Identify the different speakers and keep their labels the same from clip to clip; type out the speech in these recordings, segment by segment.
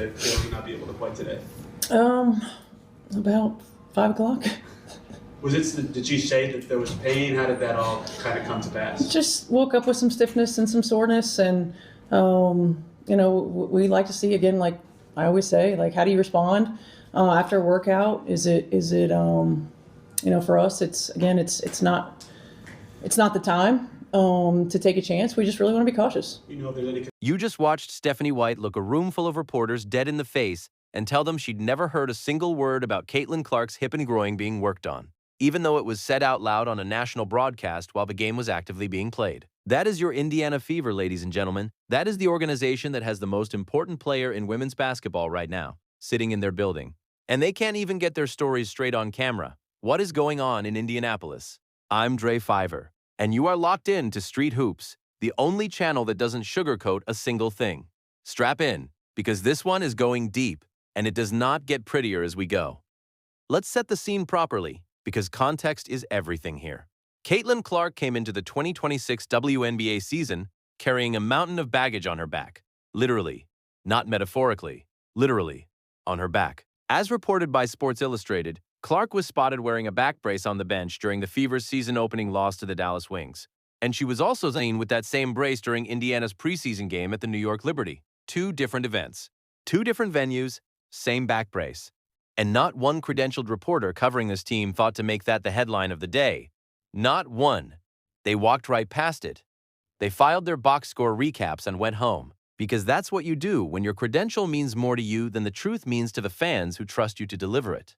Speaker 1: that Taylor would not be able to play today?
Speaker 2: About 5 o'clock.
Speaker 1: Did she say that there was pain? How did that all kind of come to pass?
Speaker 2: Just woke up with some stiffness and some soreness, and we like to see, again, like I always say, like, how do you respond after a workout? Is it for us, it's not the time to take a chance. We just really want to be cautious.
Speaker 3: You just watched Stephanie White look a room full of reporters dead in the face and tell them she'd never heard a single word about Caitlin Clark's hip and groin being worked on, even though it was said out loud on a national broadcast while the game was actively being played. That is your Indiana Fever, ladies and gentlemen. That is the organization that has the most important player in women's basketball right now, sitting in their building. And they can't even get their stories straight on camera. What is going on in Indianapolis? I'm Dre Fiver, and you are locked in to Street Hoops, the only channel that doesn't sugarcoat a single thing. Strap in, because this one is going deep, and it does not get prettier as we go. Let's set the scene properly, because context is everything here. Caitlin Clark came into the 2026 WNBA season carrying a mountain of baggage on her back. Literally, not metaphorically, literally, on her back. As reported by Sports Illustrated, Clark was spotted wearing a back brace on the bench during the Fever's season-opening loss to the Dallas Wings. And she was also seen with that same brace during Indiana's preseason game at the New York Liberty. 2 different events, 2 different venues, same back brace. And not one credentialed reporter covering this team thought to make that the headline of the day. Not one. They walked right past it. They filed their box score recaps and went home, because that's what you do when your credential means more to you than the truth means to the fans who trust you to deliver it.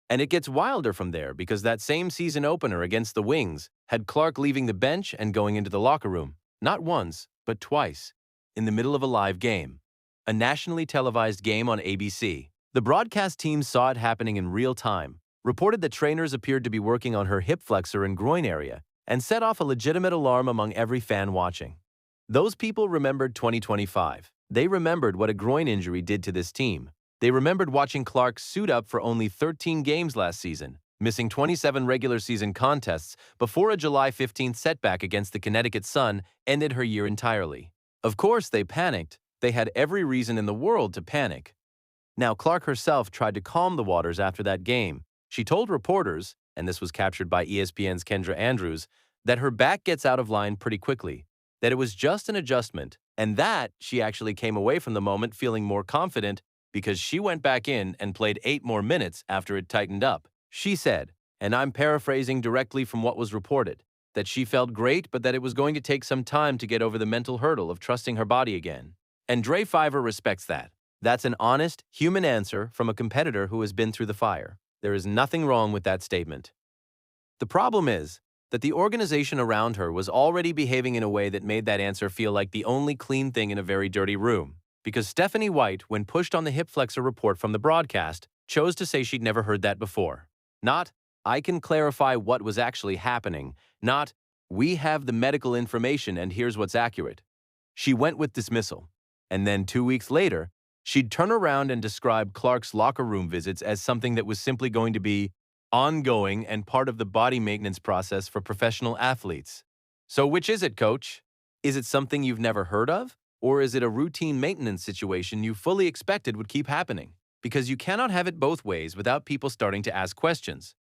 Speaker 3: And it gets wilder from there, because that same season opener against the Wings had Clark leaving the bench and going into the locker room, not once, but twice, in the middle of a live game, a nationally televised game on ABC. The broadcast team saw it happening in real time, reported that trainers appeared to be working on her hip flexor and groin area, and set off a legitimate alarm among every fan watching. Those people remembered 2025. They remembered what a groin injury did to this team. They remembered watching Clark suit up for only 13 games last season, missing 27 regular season contests before a July 15th setback against the Connecticut Sun ended her year entirely. Of course, they panicked. They had every reason in the world to panic. Now, Clark herself tried to calm the waters after that game. She told reporters, and this was captured by ESPN's Kendra Andrews, that her back gets out of line pretty quickly, that it was just an adjustment, and that she actually came away from the moment feeling more confident because she went back in and played 8 more minutes after it tightened up. She said, and I'm paraphrasing directly from what was reported, that she felt great but that it was going to take some time to get over the mental hurdle of trusting her body again. And Dre Fiver respects that. That's an honest, human answer from a competitor who has been through the fire. There is nothing wrong with that statement. The problem is that the organization around her was already behaving in a way that made that answer feel like the only clean thing in a very dirty room, because Stephanie White, when pushed on the hip flexor report from the broadcast, chose to say she'd never heard that before. Not, I can clarify what was actually happening. Not, we have the medical information and here's what's accurate. She went with dismissal. And then 2 weeks later, she'd turn around and describe Clark's locker room visits as something that was simply going to be ongoing and part of the body maintenance process for professional athletes. So which is it, coach? Is it something you've never heard of? Or is it a routine maintenance situation you fully expected would keep happening? Because you cannot have it both ways without people starting to ask questions.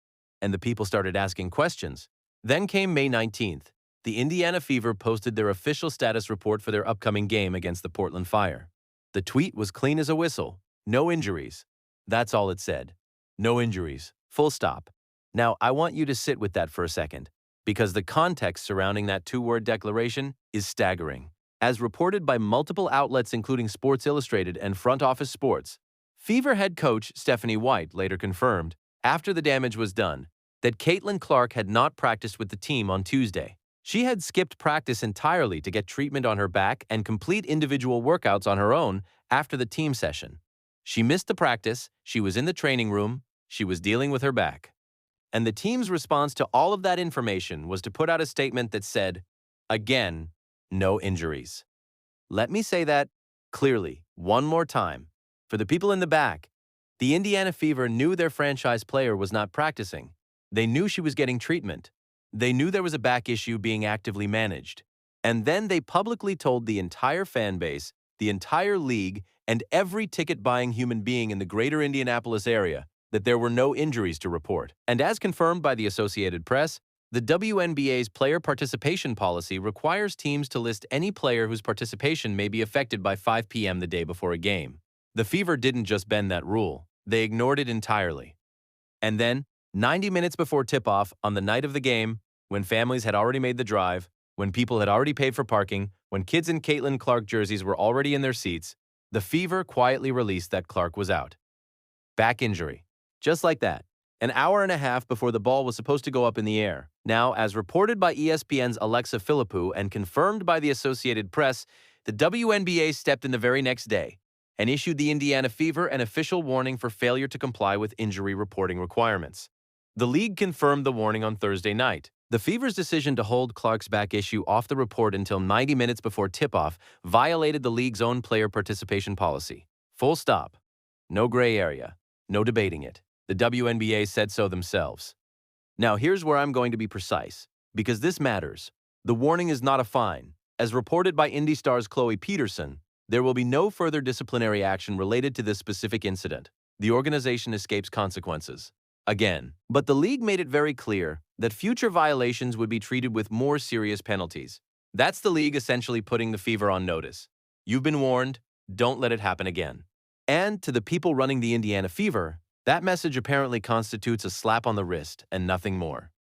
Speaker 3: And the people started asking questions. Then came May 19th. The Indiana Fever posted their official status report for their upcoming game against the Portland Fire. The tweet was clean as a whistle. No injuries. That's all it said. No injuries. Full stop. Now, I want you to sit with that for a second, because the context surrounding that 2-word declaration is staggering. As reported by multiple outlets including Sports Illustrated and Front Office Sports, Fever head coach Stephanie White later confirmed, after the damage was done, that Caitlin Clark had not practiced with the team on Tuesday. She had skipped practice entirely to get treatment on her back and complete individual workouts on her own after the team session. She missed the practice, she was in the training room, she was dealing with her back. And the team's response to all of that information was to put out a statement that said, again, no injuries. Let me say that clearly, one more time. For the people in the back, the Indiana Fever knew their franchise player was not practicing. They knew she was getting treatment. They knew there was a back issue being actively managed. And then they publicly told the entire fan base the entire league, and every ticket-buying human being in the greater Indianapolis area that there were no injuries to report. And as confirmed by the Associated Press, the WNBA's player participation policy requires teams to list any player whose participation may be affected by 5 p.m. the day before a game. The Fever didn't just bend that rule, they ignored it entirely. And then, 90 minutes before tip-off on the night of the game, when families had already made the drive, when people had already paid for parking, when kids in Caitlin Clark jerseys were already in their seats, the Fever quietly released that Clark was out. Back injury. Just like that. An hour and a half before the ball was supposed to go up in the air. Now, as reported by ESPN's Alexa Philippou and confirmed by the Associated Press, the WNBA stepped in the very next day and issued the Indiana Fever an official warning for failure to comply with injury reporting requirements. The league confirmed the warning on Thursday night. The Fever's decision to hold Clark's back issue off the report until 90 minutes before tip-off violated the league's own player participation policy. Full stop. No gray area. No debating it. The WNBA said so themselves. Now, here's where I'm going to be precise, because this matters. The warning is not a fine. As reported by Indy Star's Chloe Peterson, there will be no further disciplinary action related to this specific incident. The organization escapes consequences. Again, but the league made it very clear that future violations would be treated with more serious penalties. That's the league essentially putting the Fever on notice. You've been warned, don't let it happen again. And to the people running the Indiana Fever, that message apparently constitutes a slap on the wrist and nothing more.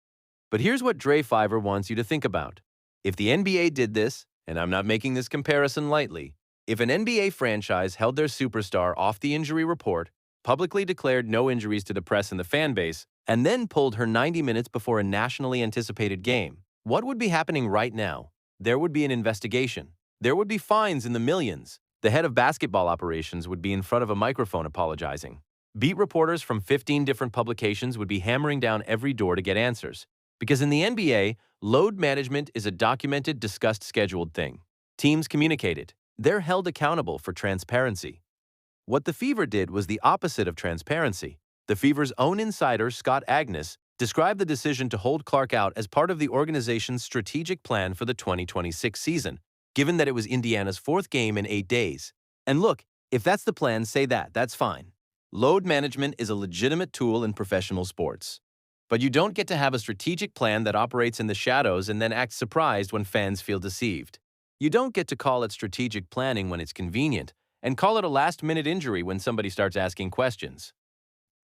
Speaker 3: But here's what Dre Fiver wants you to think about. If the NBA did this, and I'm not making this comparison lightly, if an NBA franchise held their superstar off the injury report, publicly declared no injuries to the press and the fan base, and then pulled her 90 minutes before a nationally anticipated game, what would be happening right now? There would be an investigation. There would be fines in the millions. The head of basketball operations would be in front of a microphone apologizing. Beat reporters from 15 different publications would be hammering down every door to get answers. Because in the NBA, load management is a documented, discussed, scheduled thing. Teams communicate it. They're held accountable for transparency. What the Fever did was the opposite of transparency. The Fever's own insider, Scott Agnes, described the decision to hold Clark out as part of the organization's strategic plan for the 2026 season, given that it was Indiana's 4th game in 8 days. And look, if that's the plan, say that, that's fine. Load management is a legitimate tool in professional sports. But you don't get to have a strategic plan that operates in the shadows and then act surprised when fans feel deceived. You don't get to call it strategic planning when it's convenient, and call it a last-minute injury when somebody starts asking questions.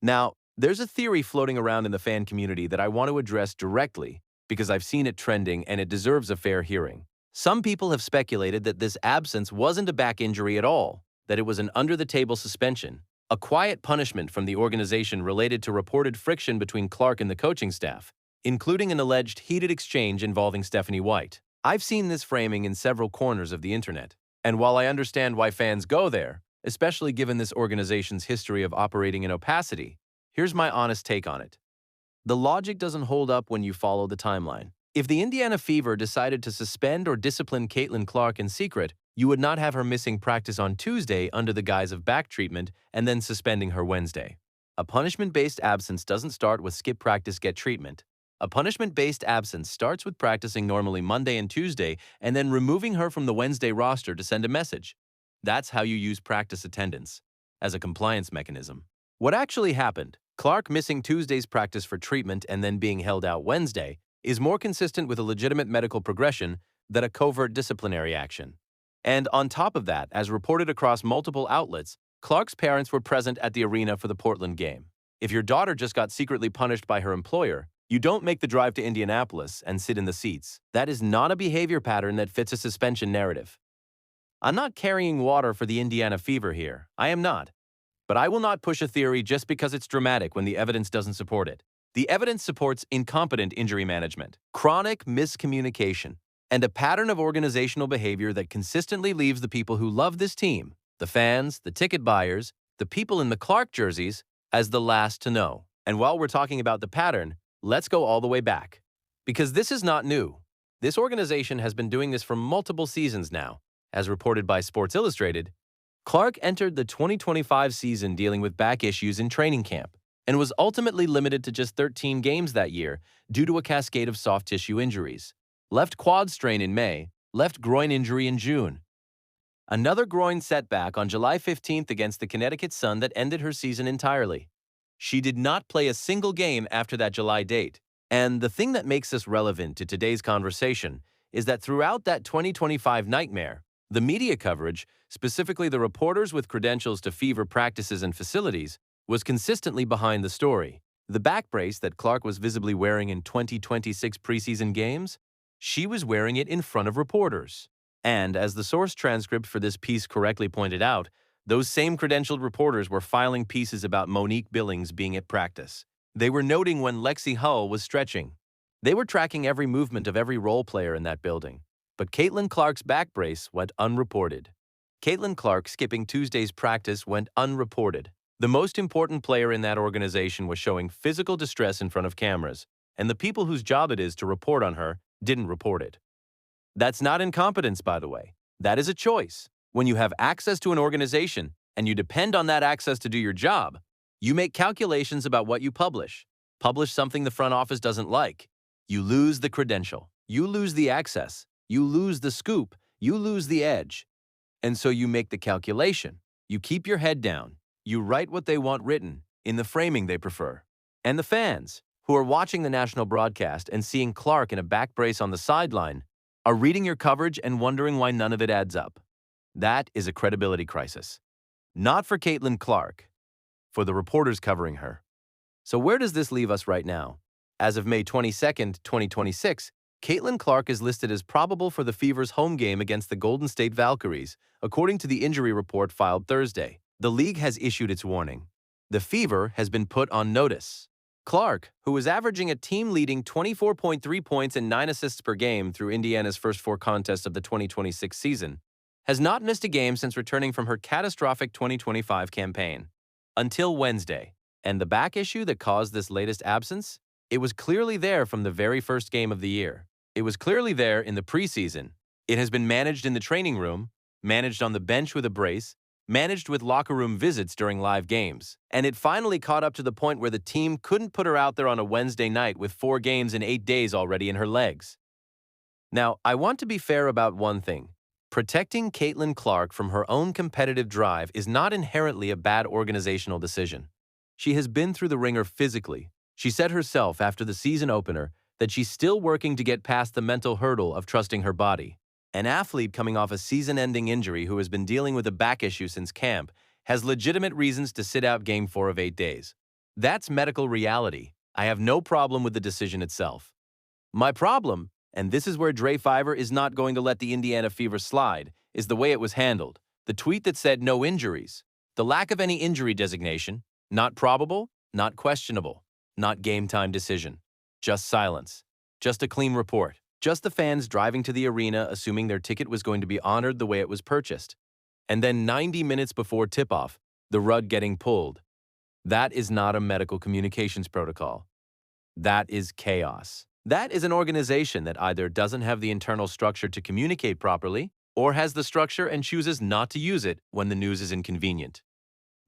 Speaker 3: Now, there's a theory floating around in the fan community that I want to address directly because I've seen it trending and it deserves a fair hearing. Some people have speculated that this absence wasn't a back injury at all, that it was an under-the-table suspension, a quiet punishment from the organization related to reported friction between Clark and the coaching staff, including an alleged heated exchange involving Stephanie White. I've seen this framing in several corners of the internet, and while I understand why fans go there, especially given this organization's history of operating in opacity, here's my honest take on it. The logic doesn't hold up when you follow the timeline. If the Indiana Fever decided to suspend or discipline Caitlin Clark in secret, you would not have her missing practice on Tuesday under the guise of back treatment and then suspending her Wednesday. A punishment-based absence doesn't start with skip practice, get treatment. A punishment-based absence starts with practicing normally Monday and Tuesday and then removing her from the Wednesday roster to send a message. That's how you use practice attendance, as a compliance mechanism. What actually happened, Clark missing Tuesday's practice for treatment and then being held out Wednesday, is more consistent with a legitimate medical progression than a covert disciplinary action. And on top of that, as reported across multiple outlets, Clark's parents were present at the arena for the Portland game. If your daughter just got secretly punished by her employer, you don't make the drive to Indianapolis and sit in the seats. That is not a behavior pattern that fits a suspension narrative. I'm not carrying water for the Indiana Fever here. I am not. But I will not push a theory just because it's dramatic when the evidence doesn't support it. The evidence supports incompetent injury management, chronic miscommunication, and a pattern of organizational behavior that consistently leaves the people who love this team, the fans, the ticket buyers, the people in the Clark jerseys, as the last to know. And while we're talking about the pattern, let's go all the way back. Because this is not new. This organization has been doing this for multiple seasons now. As reported by Sports Illustrated, Clark entered the 2025 season dealing with back issues in training camp and was ultimately limited to just 13 games that year due to a cascade of soft tissue injuries. Left quad strain in May, left groin injury in June. Another groin setback on July 15th against the Connecticut Sun that ended her season entirely. She did not play a single game after that July date. And the thing that makes this relevant to today's conversation is that throughout that 2025 nightmare, the media coverage, specifically the reporters with credentials to Fever practices and facilities, was consistently behind the story. The back brace that Clark was visibly wearing in 2026 preseason games, she was wearing it in front of reporters. And as the source transcript for this piece correctly pointed out, those same credentialed reporters were filing pieces about Monique Billings being at practice. They were noting when Lexi Hull was stretching. They were tracking every movement of every role player in that building. But Caitlin Clark's back brace went unreported. Caitlin Clark skipping Tuesday's practice went unreported. The most important player in that organization was showing physical distress in front of cameras, and the people whose job it is to report on her didn't report it. That's not incompetence, by the way. That is a choice. When you have access to an organization and you depend on that access to do your job, you make calculations about what you publish. Publish something the front office doesn't like. You lose the credential. You lose the access. You lose the scoop. You lose the edge. And so you make the calculation. You keep your head down. You write what they want written in the framing they prefer. And the fans, who are watching the national broadcast and seeing Clark in a back brace on the sideline, are reading your coverage and wondering why none of it adds up. That is a credibility crisis. Not for Caitlin Clark, for the reporters covering her. So where does this leave us right now? As of May 22nd, 2026, Caitlin Clark is listed as probable for the Fever's home game against the Golden State Valkyries, according to the injury report filed Thursday. The league has issued its warning. The Fever has been put on notice. Clark, who was averaging a team-leading 24.3 points and 9 assists per game through Indiana's first 4 contests of the 2026 season, has not missed a game since returning from her catastrophic 2025 campaign. Until Wednesday. And the back issue that caused this latest absence? It was clearly there from the very first game of the year. It was clearly there in the preseason. It has been managed in the training room, managed on the bench with a brace, managed with locker room visits during live games. And it finally caught up to the point where the team couldn't put her out there on a Wednesday night with 4 games in 8 days already in her legs. Now, I want to be fair about one thing. Protecting Caitlin Clark from her own competitive drive is not inherently a bad organizational decision. She has been through the ringer physically. She said herself after the season opener that she's still working to get past the mental hurdle of trusting her body. An athlete coming off a season-ending injury who has been dealing with a back issue since camp has legitimate reasons to sit out Game 4 of 8 days. That's medical reality. I have no problem with the decision itself. My problem, and this is where Dre Fiver is not going to let the Indiana Fever slide, is the way it was handled. The tweet that said no injuries. The lack of any injury designation. Not probable, not questionable, not game time decision. Just silence. Just a clean report. Just the fans driving to the arena assuming their ticket was going to be honored the way it was purchased. And then 90 minutes before tip-off, the rug getting pulled. That is not a medical communications protocol. That is chaos. That is an organization that either doesn't have the internal structure to communicate properly or has the structure and chooses not to use it when the news is inconvenient.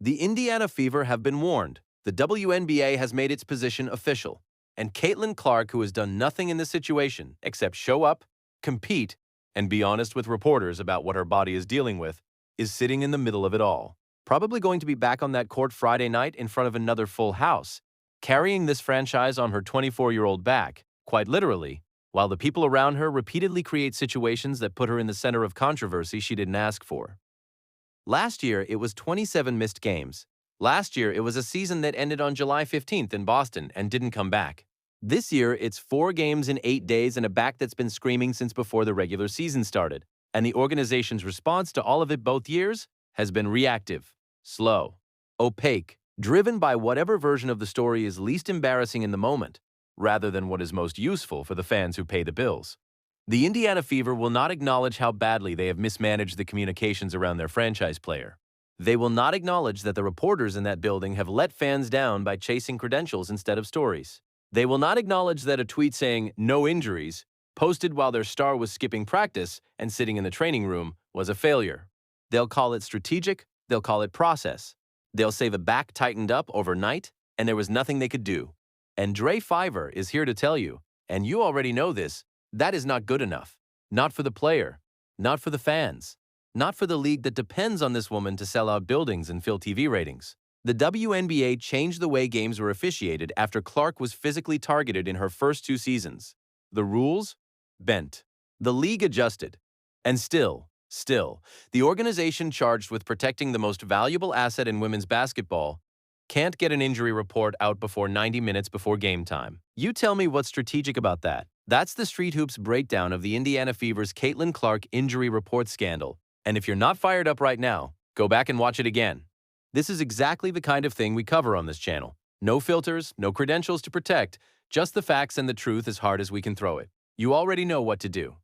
Speaker 3: The Indiana Fever have been warned. The WNBA has made its position official. And Caitlin Clark, who has done nothing in this situation except show up, compete, and be honest with reporters about what her body is dealing with, is sitting in the middle of it all. Probably going to be back on that court Friday night in front of another full house, carrying this franchise on her 24-year-old back, quite literally, while the people around her repeatedly create situations that put her in the center of controversy she didn't ask for. Last year, it was 27 missed games. Last year, it was a season that ended on July 15th in Boston and didn't come back. This year, it's 4 games in 8 days and a back that's been screaming since before the regular season started. And the organization's response to all of it both years has been reactive, slow, opaque, driven by whatever version of the story is least embarrassing in the moment, rather than what is most useful for the fans who pay the bills. The Indiana Fever will not acknowledge how badly they have mismanaged the communications around their franchise player. They will not acknowledge that the reporters in that building have let fans down by chasing credentials instead of stories. They will not acknowledge that a tweet saying, "no injuries," posted while their star was skipping practice and sitting in the training room, was a failure. They'll call it strategic, they'll call it process. They'll say the back tightened up overnight and there was nothing they could do. And Dre Fiver is here to tell you, and you already know this, that is not good enough. Not for the player, not for the fans, not for the league that depends on this woman to sell out buildings and fill TV ratings. The WNBA changed the way games were officiated after Clark was physically targeted in her first 2 seasons. The rules? Bent. The league adjusted. And still, the organization charged with protecting the most valuable asset in women's basketball can't get an injury report out before 90 minutes before game time. You tell me what's strategic about that. That's the Street Hoops breakdown of the Indiana Fever's Caitlin Clark injury report scandal. And if you're not fired up right now, go back and watch it again. This is exactly the kind of thing we cover on this channel. No filters, no credentials to protect, just the facts and the truth as hard as we can throw it. You already know what to do.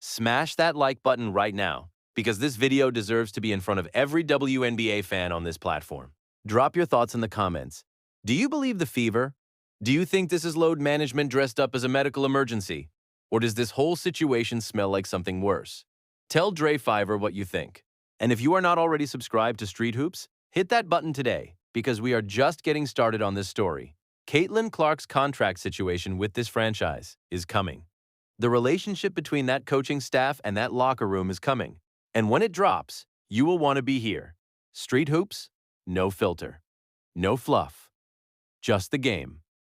Speaker 3: Smash that like button right now, because this video deserves to be in front of every WNBA fan on this platform. Drop your thoughts in the comments. Do you believe the Fever? Do you think this is load management dressed up as a medical emergency? Or does this whole situation smell like something worse? Tell Dre Fiver what you think. And if you are not already subscribed to Street Hoops, hit that button today, because we are just getting started on this story. Caitlin Clark's contract situation with this franchise is coming. The relationship between that coaching staff and that locker room is coming. And when it drops, you will want to be here. Street Hoops, no filter, no fluff, just the game.